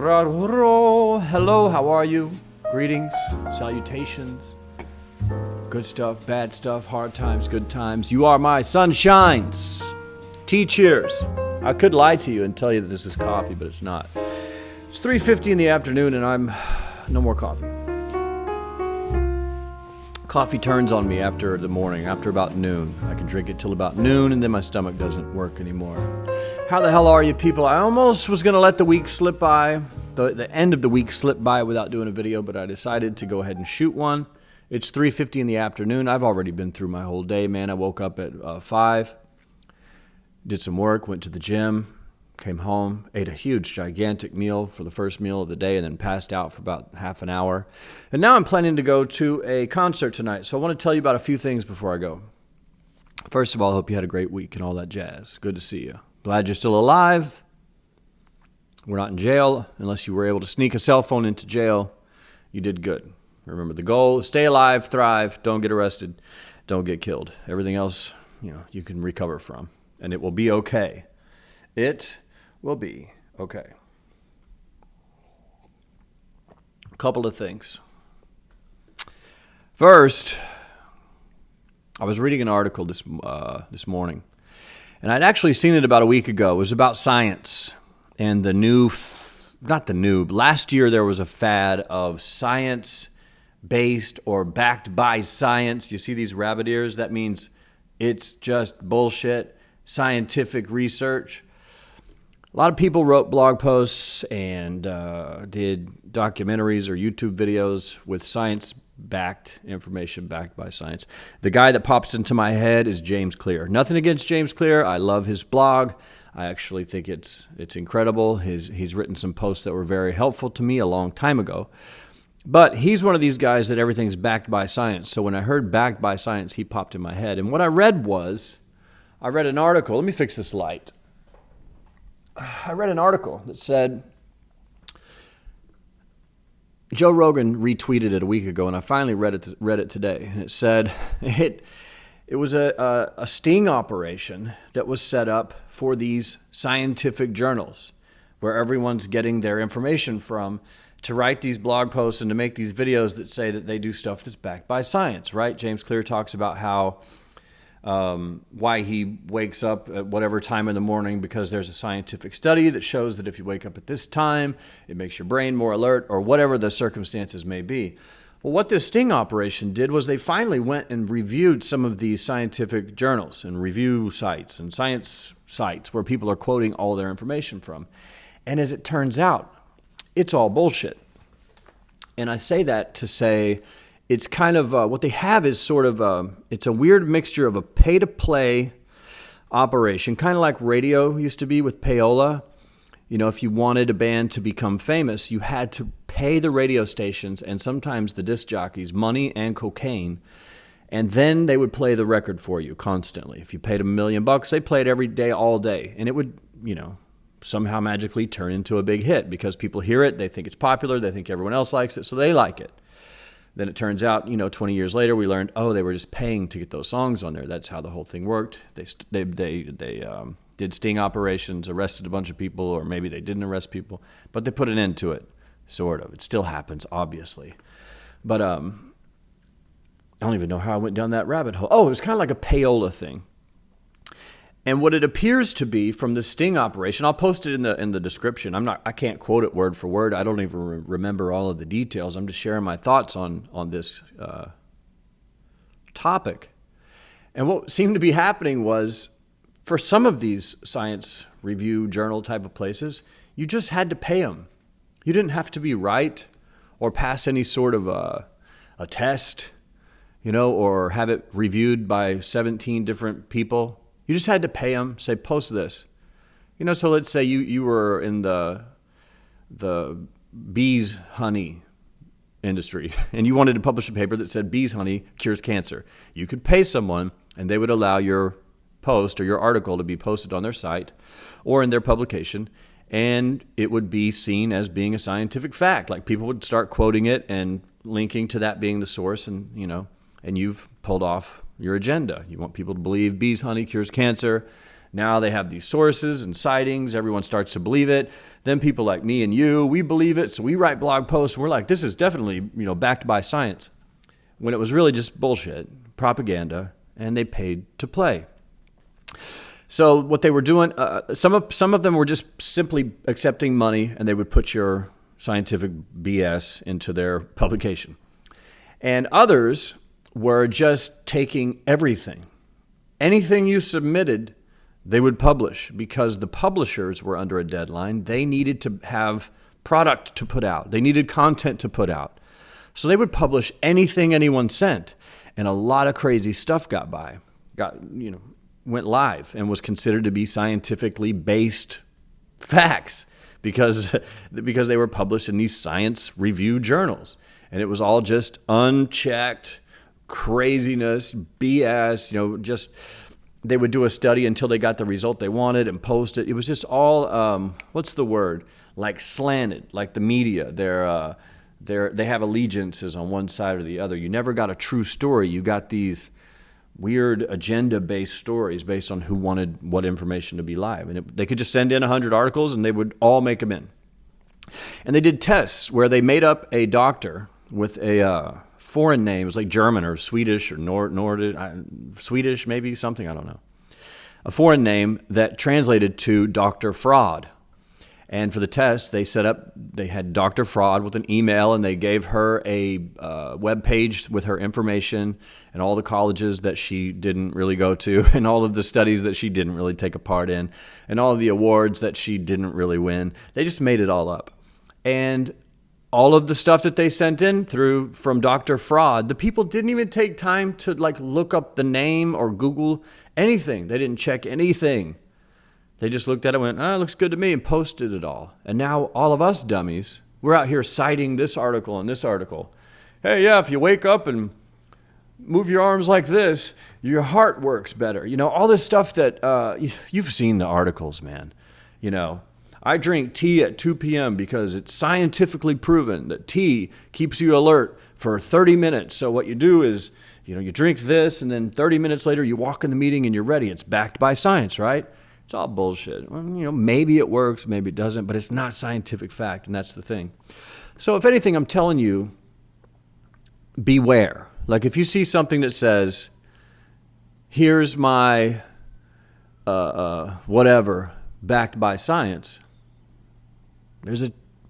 Hello, how are you? Greetings, salutations, good stuff, bad stuff, hard times, good times. You are my sunshines. Cheers. I could lie to you and tell you that this is coffee, but it's not. It's 3:50 in the afternoon and I'm no more coffee. Coffee turns on me after the morning, after about noon. I can drink it till about noon and then my stomach doesn't work anymore. How the hell are you people? I almost was going to let the week slip by, the end of the week slip by without doing a video, but I decided to go ahead and shoot one. It's 3:50 in the afternoon. I've already been through my whole day, man. I woke up at 5, did some work, went to the gym, came home, ate a huge, gigantic meal for the first meal of the day, and then passed out for about half an hour. And now I'm planning to go to a concert tonight, so I want to tell you about a few things before I go. First of all, I hope you had a great week and all that jazz. Good to see you. Glad you're still alive. We're not in jail unless you were able to sneak a cell phone into jail. You did good. Remember the goal, stay alive, thrive, don't get arrested, don't get killed. Everything else, you can recover from, and it will be okay. It will be okay. A couple of things. First, I was reading an article this morning, and I'd actually seen it about a week ago. It was about science and last year there was a fad of science-based or backed by science. You see these rabbit ears? That means it's just bullshit, scientific research. A lot of people wrote blog posts and did documentaries or YouTube videos with science-backed information backed by science. The guy that pops into my head is James Clear. Nothing against James Clear. I love his blog. I actually think it's incredible. He's written some posts that were very helpful to me a long time ago. But he's one of these guys that everything's backed by science. So when I heard backed by science, he popped in my head. And what I read an article. Let me fix this light. I read an article that said, Joe Rogan retweeted it a week ago, and I finally read it today. And it said it was a sting operation that was set up for these scientific journals where everyone's getting their information from to write these blog posts and to make these videos that say that they do stuff that's backed by science, right? James Clear talks about how why he wakes up at whatever time in the morning because there's a scientific study that shows that if you wake up at this time, it makes your brain more alert or whatever the circumstances may be. Well, what this sting operation did was they finally went and reviewed some of these scientific journals and review sites and science sites where people are quoting all their information from. And as it turns out, it's all bullshit. And I say that to say it's kind of what they have is sort of it's a weird mixture of a pay-to-play operation, kind of like radio used to be with payola. If you wanted a band to become famous, you had to pay the radio stations and sometimes the disc jockeys money and cocaine, and then they would play the record for you constantly. If you paid them $1 million, they played every day, all day, and it would, somehow magically turn into a big hit because people hear it, they think it's popular, they think everyone else likes it, so they like it. Then it turns out, 20 years later, we learned, they were just paying to get those songs on there. That's how the whole thing worked. They did sting operations, arrested a bunch of people, or maybe they didn't arrest people, but they put an end to it, sort of. It still happens, obviously. But I don't even know how I went down that rabbit hole. Oh, it was kind of like a payola thing. And what it appears to be from the sting operation, I'll post it in the description. I can't quote it word for word. I don't even remember all of the details. I'm just sharing my thoughts on this topic. And what seemed to be happening was, for some of these science review journal type of places, you just had to pay them. You didn't have to be right or pass any sort of a test, or have it reviewed by 17 different people. You just had to pay them, say, post this. So let's say you were in the bees honey industry and you wanted to publish a paper that said bees honey cures cancer. You could pay someone and they would allow your post or your article to be posted on their site or in their publication, and it would be seen as being a scientific fact. Like people would start quoting it and linking to that being the source, and and you've pulled off your agenda. You want people to believe bees honey cures cancer, Now they have these sources and sightings. Everyone starts to believe it. Then people like me and you, we believe it. So we write blog posts. And we're like, this is definitely, backed by science. When it was really just bullshit, propaganda, and they paid to play. So what they were doing, some of them were just simply accepting money, and they would put your scientific BS into their publication. And others were just taking everything. Anything you submitted, they would publish because the publishers were under a deadline. They needed to have product to put out. They needed content to put out. So they would publish anything anyone sent. And a lot of crazy stuff went live and was considered to be scientifically based facts because they were published in these science review journals. And it was all just unchecked craziness, BS, just they would do a study until they got the result they wanted and post it. It was just all, what's the word? Like slanted, like the media. They have allegiances on one side or the other. You never got a true story. You got these weird agenda-based stories based on who wanted what information to be live. And they could just send in 100 articles and they would all make them in. And they did tests where they made up a doctor with a foreign name. It was like German or Swedish or Nordic, Swedish maybe, something, I don't know. A foreign name that translated to Dr. Fraud. And for the test, they had Dr. Fraud with an email, and they gave her a web page with her information and all the colleges that she didn't really go to and all of the studies that she didn't really take a part in and all of the awards that she didn't really win. They just made it all up. And all of the stuff that they sent in from Dr. Fraud, the people didn't even take time to look up the name or Google anything. They didn't check anything. They just looked at it and went, it looks good to me, and posted it all. And now all of us dummies, we're out here citing this article and this article. Hey, yeah, if you wake up and move your arms like this, your heart works better. All this stuff that you've seen the articles, man. I drink tea at 2 p.m. because it's scientifically proven that tea keeps you alert for 30 minutes. So what you do is, you drink this, and then 30 minutes later you walk in the meeting and you're ready. It's backed by science, right? It's all bullshit. Well, maybe it works, maybe it doesn't, but it's not scientific fact, and that's the thing. So if anything, I'm telling you, beware. Like if you see something that says, here's my whatever, backed by science,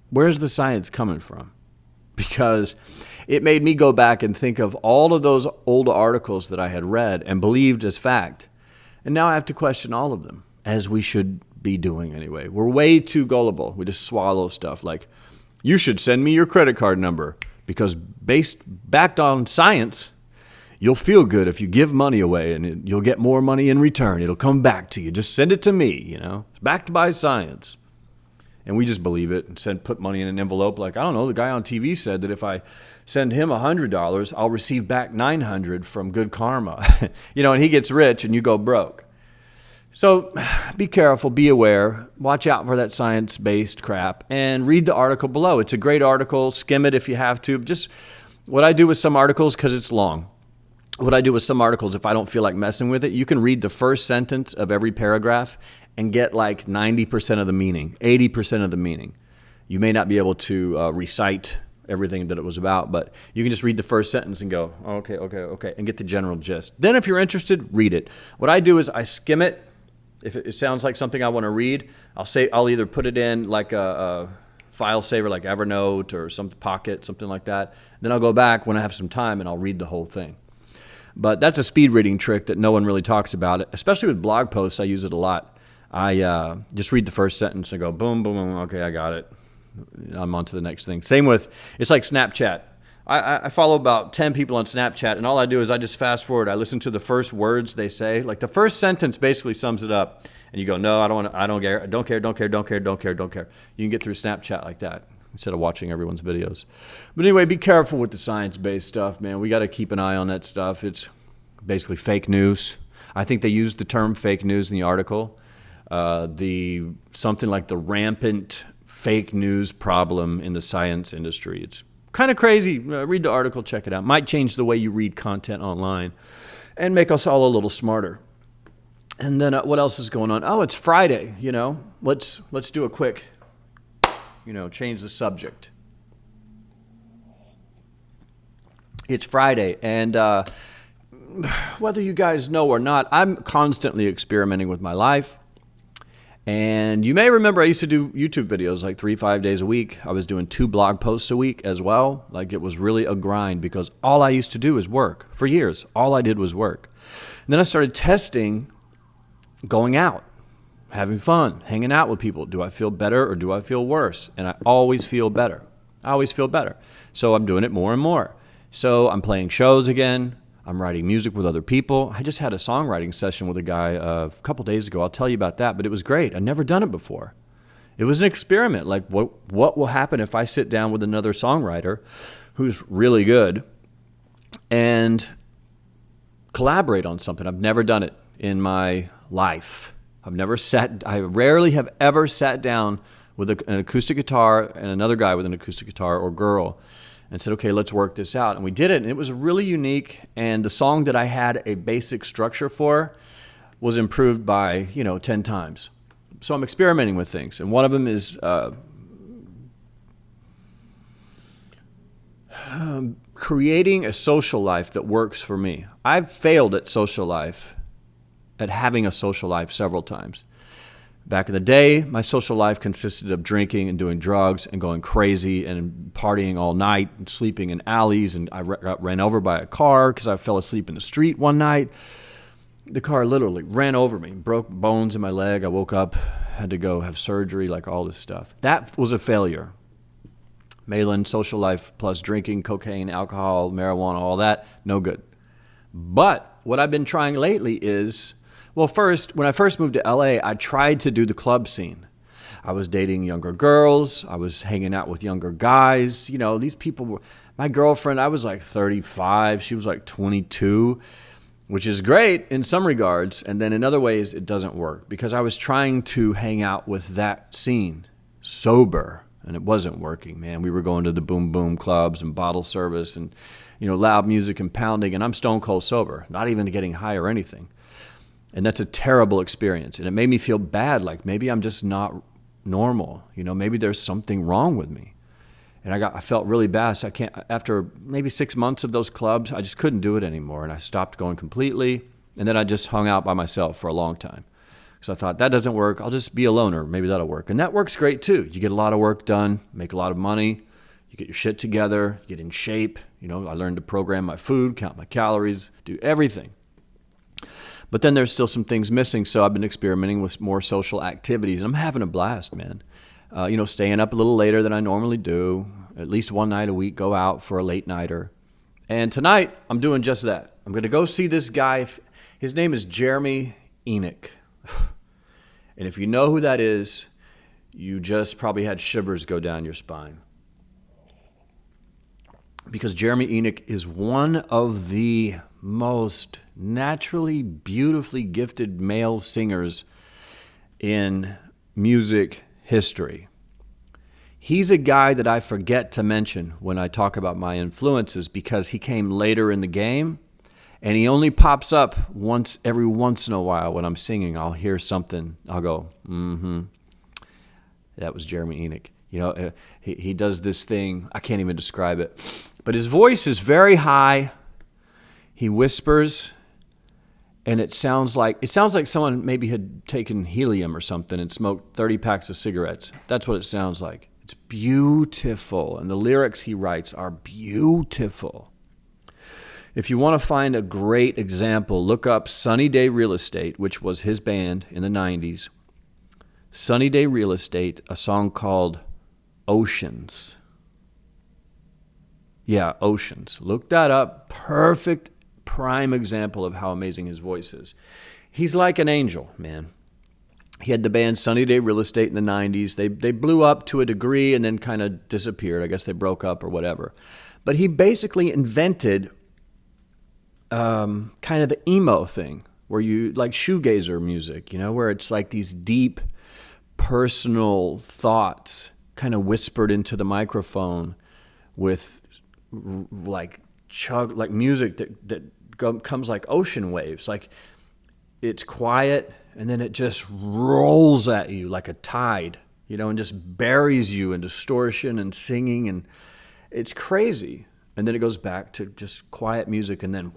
where's the science coming from? Because it made me go back and think of all of those old articles that I had read and believed as fact. And now I have to question all of them, as we should be doing anyway. We're way too gullible. We just swallow stuff like, you should send me your credit card number because backed on science, you'll feel good if you give money away and you'll get more money in return. It'll come back to you. Just send it to me, It's backed by science. And we just believe it and put money in an envelope. Like, I don't know, the guy on TV said that if I send him $100, I'll receive back $900 from Good Karma. And he gets rich and you go broke. So be careful, be aware, watch out for that science-based crap, and read the article below. It's a great article. Skim it if you have to. Just what I do with some articles, because it's long, what I do with some articles, if I don't feel like messing with it, you can read the first sentence of every paragraph and get like 90% of the meaning, 80% of the meaning. You may not be able to recite everything that it was about, but you can just read the first sentence and go, okay, and get the general gist. Then if you're interested, read it. What I do is I skim it. If it sounds like something I want to read, I'll either put it in like a file saver like Evernote or some Pocket, something like that. Then I'll go back when I have some time and I'll read the whole thing. But that's a speed reading trick that no one really talks about. Especially with blog posts, I use it a lot. I just read the first sentence and go, boom, boom, boom, okay, I got it. I'm on to the next thing. Same with, it's like Snapchat. I follow about 10 people on Snapchat, and all I do is I just fast forward. I listen to the first words they say. Like the first sentence basically sums it up. And you go, no, I don't care. Don't care. You can get through Snapchat like that instead of watching everyone's videos. But anyway, be careful with the science-based stuff, man. We got to keep an eye on that stuff. It's basically fake news. I think they used the term fake news in the article. Something like the rampant fake news problem in the science industry. It's kind of crazy. Read the article, check it out. Might change the way you read content online and make us all a little smarter. And then what else is going on? Oh, it's Friday, you know. Let's do a quick, change the subject. It's Friday, and whether you guys know or not, I'm constantly experimenting with my life. And you may remember I used to do YouTube videos like 3-5 days a week. I was doing 2 blog posts a week as well. Like, it was really a grind because all I used to do is work. For years, all I did was work. And then I started testing going out, having fun, hanging out with people. Do I feel better or do I feel worse? And I always feel better. So I'm doing it more and more. So I'm playing shows again. I'm writing music with other people. I just had a songwriting session with a guy a couple days ago. I'll tell you about that, but it was great. I'd never done it before. It was an experiment. Like, what will happen if I sit down with another songwriter who's really good and collaborate on something? I've never done it in my life. I rarely have ever sat down with an acoustic guitar and another guy with an acoustic guitar or girl and said, okay, let's work this out. And we did it, and it was really unique. And the song that I had a basic structure for was improved by, 10 times. So I'm experimenting with things. And one of them is creating a social life that works for me. I've failed at having a social life several times. Back in the day, my social life consisted of drinking and doing drugs and going crazy and partying all night and sleeping in alleys. And I got ran over by a car because I fell asleep in the street one night. The car literally ran over me, broke bones in my leg. I woke up, had to go have surgery, like all this stuff. That was a failure. Malan, social life plus drinking, cocaine, alcohol, marijuana, all that, no good. But what I've been trying lately is, well, first, when I first moved to LA, I tried to do the club scene. I was dating younger girls. I was hanging out with younger guys. These people were, my girlfriend, I was like 35. She was like 22, which is great in some regards. And then in other ways, it doesn't work because I was trying to hang out with that scene sober, and it wasn't working, man. We were going to the boom boom clubs and bottle service and, loud music and pounding, and I'm stone cold sober, not even getting high or anything. And that's a terrible experience. And it made me feel bad, like maybe I'm just not normal. Maybe there's something wrong with me. And I felt really bad. So after maybe 6 months of those clubs, I just couldn't do it anymore. And I stopped going completely. And then I just hung out by myself for a long time. So I thought, that doesn't work. I'll just be a loner. Maybe that'll work. And that works great too. You get a lot of work done, make a lot of money. You get your shit together, you get in shape. I learned to program my food, count my calories, do everything. But then there's still some things missing, so I've been experimenting with more social activities, and I'm having a blast, man. Staying up a little later than I normally do, at least one night a week, go out for a late nighter. And tonight, I'm doing just that. I'm going to go see this guy. His name is Jeremy Enigk. And if you know who that is, you just probably had shivers go down your spine. Because Jeremy Enigk is one of the most naturally, beautifully gifted male singers in music history. He's a guy that I forget to mention when I talk about my influences because he came later in the game, and he only pops up every once in a while when I'm singing. I'll hear something. I'll go, that was Jeremy Enigk. He does this thing. I can't even describe it. But his voice is very high. He whispers, and it sounds like someone maybe had taken helium or something and smoked 30 packs of cigarettes. That's what it sounds like. It's beautiful, and the lyrics he writes are beautiful. If you want to find a great example, look up Sunny Day Real Estate, which was his band in the 90s. Sunny Day Real Estate, a song called Oceans. Yeah, Oceans. Look that up. Perfect, prime example of how amazing his voice is. He's like an angel, man. He had the band Sunny Day Real Estate in the 90s. They blew up to a degree and then kind of disappeared. I guess they broke up or whatever. But he basically invented kind of the emo thing, where you like shoegazer music, where it's like these deep personal thoughts kind of whispered into the microphone with like music that comes like ocean waves. Like it's quiet, and then it just rolls at you like a tide, and just buries you in distortion and singing, and it's crazy. And then it goes back to just quiet music, and then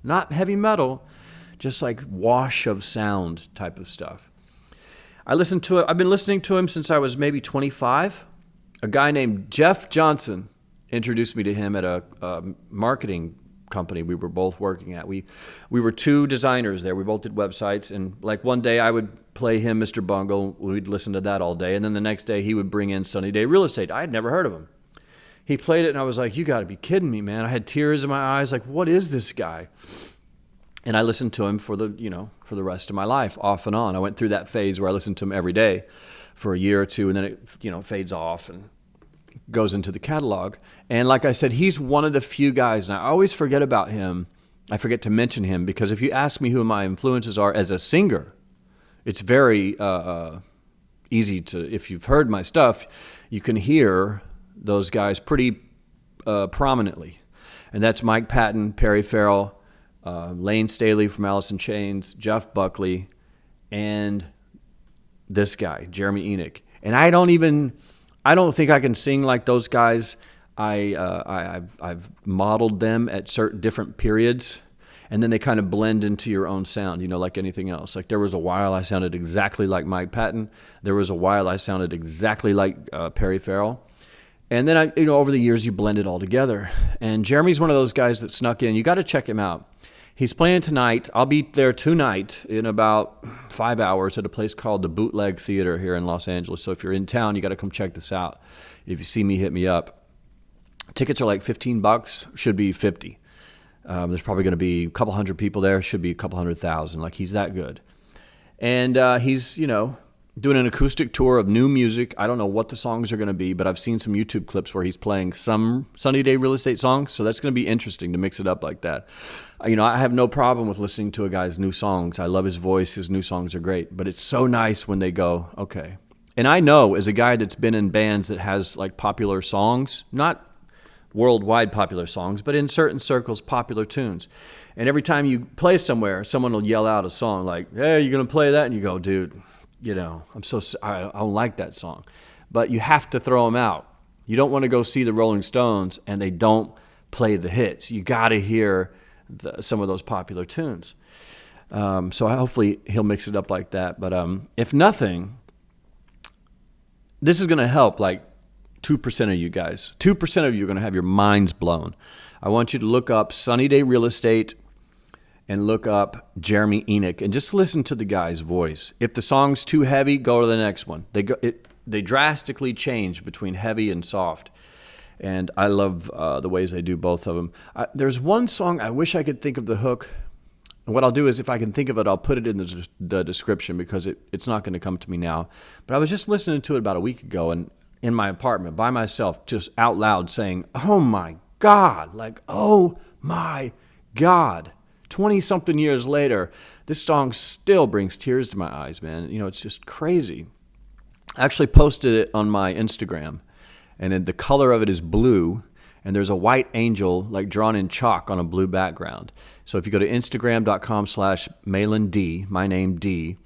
not heavy metal, just like wash of sound type of stuff. I've been listening to him since I was maybe 25. A guy named Jeff Johnson introduced me to him at a marketing company we were both working at. We were two designers there. We both did websites, and like one day I would play him Mr. Bungle. We'd listen to that all day, and then the next day he would bring in Sunny Day Real Estate. I had never heard of him. He played it, and I was like, you got to be kidding me, man. I had tears in my eyes, like, what is this guy? And I listened to him for the rest of my life, off and on. I went through that phase where I listened to him every day for a year or two, and then it fades off and goes into the catalog. And like I said, he's one of the few guys, and I always forget about him. I forget to mention him, because if you ask me who my influences are as a singer, it's very easy to, if you've heard my stuff, you can hear those guys pretty prominently. And that's Mike Patton, Perry Farrell, Lane Staley from Alice in Chains, Jeff Buckley, and this guy, Jeremy Enigk. And I don't think I can sing like those guys. I've modeled them at certain different periods, and then they kind of blend into your own sound, like anything else. Like there was a while I sounded exactly like Mike Patton. There was a while I sounded exactly like Perry Farrell. And then over the years you blend it all together. And Jeremy's one of those guys that snuck in. You got to check him out. He's playing tonight. I'll be there tonight in about 5 hours at a place called the Bootleg Theater here in Los Angeles. So if you're in town, you got to come check this out. If you see me, hit me up. Tickets are like $15, should be 50. There's probably going to be a couple hundred people there, should be a couple 100,000. Like he's that good. And he's, doing an acoustic tour of new music. I don't know what the songs are going to be, but I've seen some YouTube clips where he's playing some Sunny Day Real Estate songs, so that's going to be interesting to mix it up like that. I have no problem with listening to a guy's new songs. I love his voice. His new songs are great, but it's so nice when they go, okay. And I know as a guy that's been in bands that has like popular songs, not worldwide popular songs, but in certain circles, popular tunes. And every time you play somewhere, someone will yell out a song like, hey, you going to play that? And you go, dude, I don't like that song. But you have to throw them out. You don't want to go see the Rolling Stones and they don't play the hits. You got to hear some of those popular tunes. So hopefully he'll mix it up like that. But if nothing, this is going to help like 2% of you guys. 2% of you are going to have your minds blown. I want you to look up Sunny Day Real Estate and look up Jeremy Enigk and just listen to the guy's voice. If the song's too heavy, go to the next one. They drastically change between heavy and soft. And I love the ways they do both of them. There's one song, I wish I could think of the hook. And what I'll do is if I can think of it, I'll put it in the description because it's not going to come to me now. But I was just listening to it about a week ago and in my apartment by myself, just out loud saying, oh my God, like, oh my God. 20-something years later, this song still brings tears to my eyes, man. It's just crazy. I actually posted it on my Instagram, and the color of it is blue, and there's a white angel like drawn in chalk on a blue background. So if you go to Instagram.com/MalanD, my name D,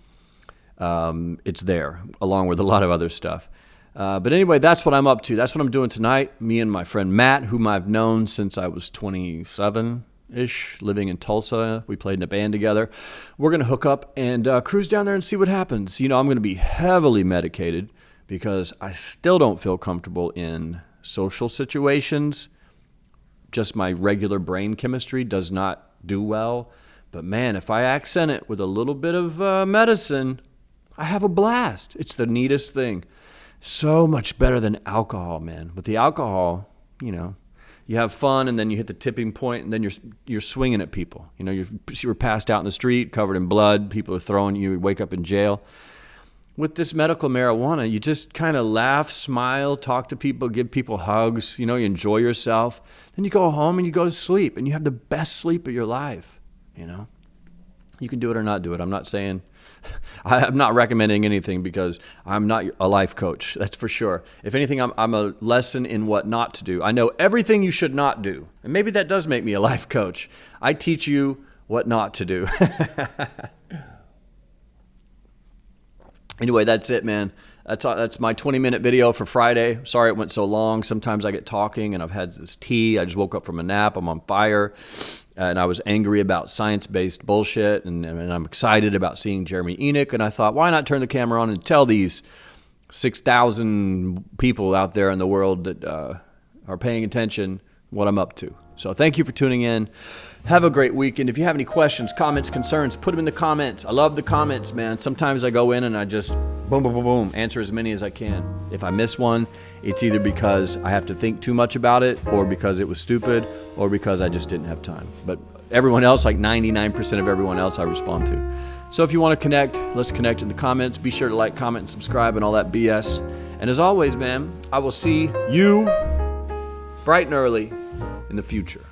it's there, along with a lot of other stuff. But anyway, that's what I'm up to. That's what I'm doing tonight. Me and my friend Matt, whom I've known since I was 27-ish, living in Tulsa. We played in a band together. We're going to hook up and cruise down there and see what happens. I'm going to be heavily medicated because I still don't feel comfortable in social situations. Just my regular brain chemistry does not do well. But man, if I accent it with a little bit of medicine, I have a blast. It's the neatest thing. So much better than alcohol, man. With the alcohol, you have fun, and then you hit the tipping point, and then you're swinging at people. You're passed out in the street, covered in blood. People are throwing you. You wake up in jail. With this medical marijuana, you just kind of laugh, smile, talk to people, give people hugs. You enjoy yourself. Then you go home and you go to sleep, and you have the best sleep of your life. You can do it or not do it. I'm not saying. I'm not recommending anything because I'm not a life coach, that's for sure. If anything, I'm a lesson in what not to do. I know everything you should not do, and maybe that does make me a life coach. I teach you what not to do. Anyway, that's it, man. That's my 20-minute video for Friday. Sorry it went so long. Sometimes I get talking and I've had this tea. I just woke up from a nap. I'm on fire. And I was angry about science-based bullshit. And I'm excited about seeing Jeremy Enigk. And I thought, why not turn the camera on and tell these 6,000 people out there in the world that are paying attention what I'm up to. So thank you for tuning in. Have a great weekend. If you have any questions, comments, concerns, put them in the comments. I love the comments, man. Sometimes I go in and I just boom, boom, boom, boom, answer as many as I can. If I miss one, it's either because I have to think too much about it or because it was stupid or because I just didn't have time. But everyone else, like 99% of everyone else, I respond to. So if you want to connect, let's connect in the comments. Be sure to like, comment, and subscribe and all that BS. And as always, man, I will see you bright and early in the future.